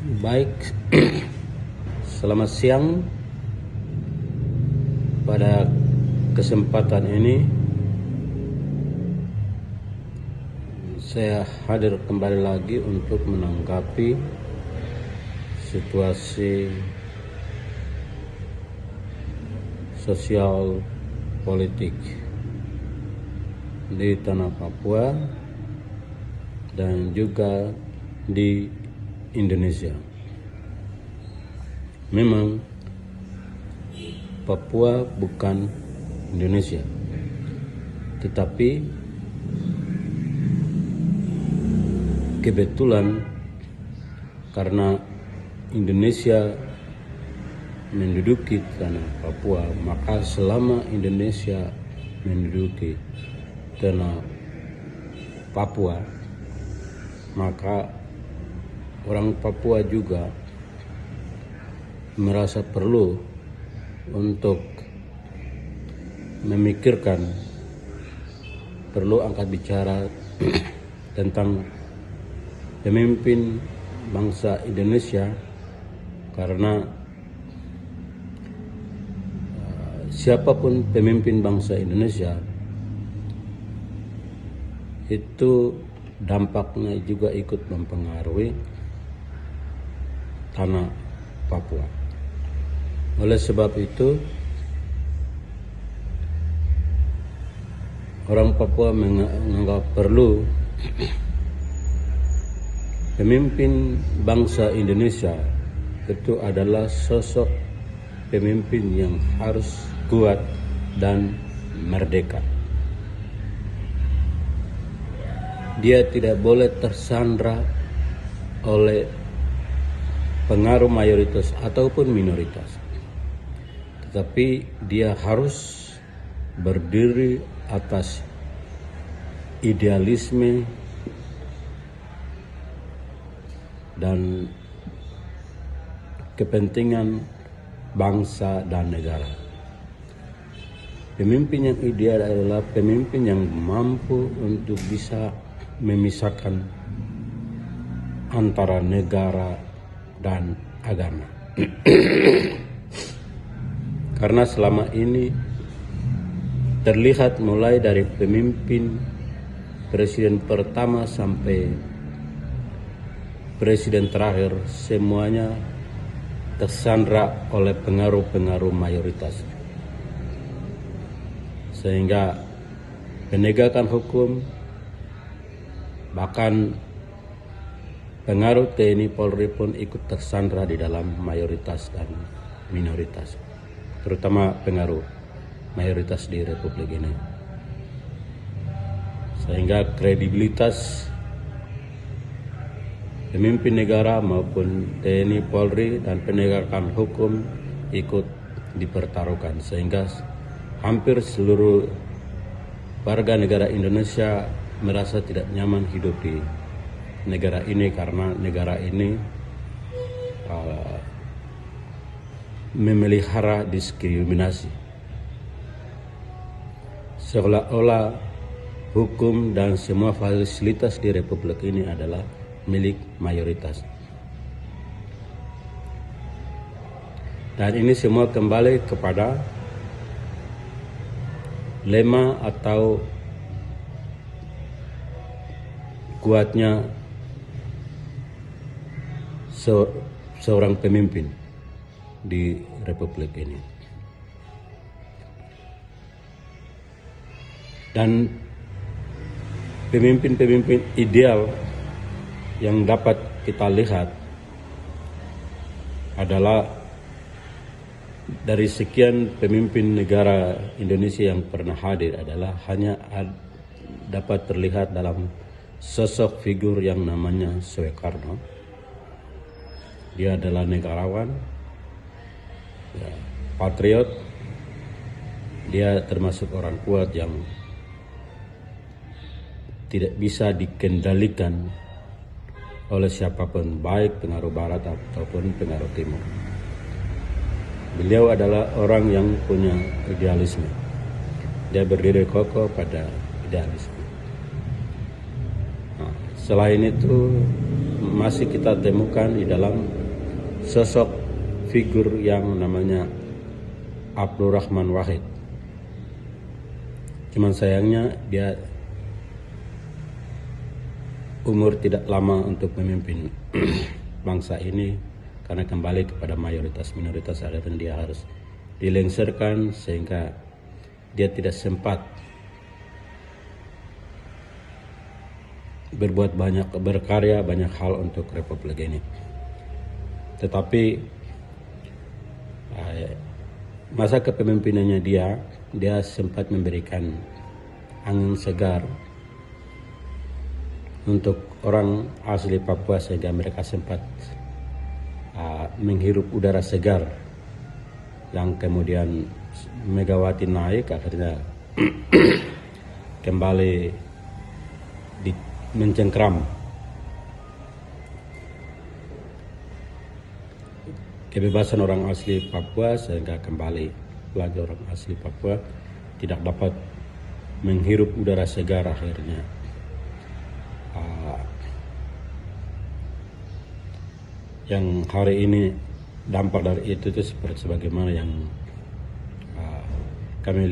Baik, selamat siang. Pada kesempatan ini saya hadir kembali lagi untuk menanggapi situasi sosial politik di tanah Papua dan juga di Indonesia. Memang Papua bukan Indonesia, tetapi kebetulan karena Indonesia menduduki tanah Papua, maka selama Indonesia menduduki tanah Papua, maka orang Papua juga merasa perlu untuk memikirkan, perlu angkat bicara tentang pemimpin bangsa Indonesia, karena siapapun pemimpin bangsa Indonesia itu dampaknya juga ikut mempengaruhi tanah Papua. Oleh sebab itu, orang Papua menganggap perlu pemimpin bangsa Indonesia itu adalah sosok pemimpin yang harus kuat dan merdeka. Dia tidak boleh tersandra oleh pengaruh mayoritas ataupun minoritas, tetapi dia harus berdiri atas idealisme dan kepentingan bangsa dan negara. Pemimpin yang ideal adalah pemimpin yang mampu untuk bisa memisahkan antara negara dan agama. Karena selama ini terlihat mulai dari pemimpin presiden pertama sampai presiden terakhir, semuanya tersandra oleh pengaruh-pengaruh mayoritas, sehingga penegakan hukum, bahkan pengaruh TNI Polri pun ikut tersandra di dalam mayoritas dan minoritas, terutama pengaruh mayoritas di Republik ini. Sehingga kredibilitas pemimpin negara maupun TNI Polri dan penegakan hukum ikut dipertaruhkan, sehingga hampir seluruh warga negara Indonesia merasa tidak nyaman hidup di negara ini, karena negara ini memelihara diskriminasi, seolah-olah hukum dan semua fasilitas di Republik ini adalah milik mayoritas. Dan ini semua kembali kepada lema atau kuatnya seorang pemimpin di Republik ini. Dan pemimpin-pemimpin ideal yang dapat kita lihat adalah dari sekian pemimpin negara Indonesia yang pernah hadir adalah hanya dapat terlihat dalam sosok figur yang namanya Soekarno. Dia adalah negarawan, ya, patriot. Dia termasuk orang kuat yang tidak bisa dikendalikan oleh siapapun, baik pengaruh barat ataupun pengaruh timur. Beliau adalah orang yang punya idealisme. Dia berdiri kokoh pada idealisme. Nah, selain itu masih kita temukan di dalam sosok figur yang namanya Abdul Rahman Wahid. Cuman sayangnya dia umur tidak lama untuk memimpin bangsa ini, karena kembali kepada mayoritas minoritas, akhirnya dia harus dilengsarkan sehingga dia tidak sempat berbuat banyak, berkarya banyak hal untuk republik ini. Tetapi masa kepemimpinannya dia sempat memberikan angin segar untuk orang asli Papua, sehingga mereka sempat menghirup udara segar, yang kemudian Megawati naik, akhirnya kembali mencengkram kebebasan orang asli Papua, sehingga kembali lagi orang asli Papua tidak dapat menghirup udara segar. Akhirnya yang hari ini dampak dari itu seperti sebagaimana yang kami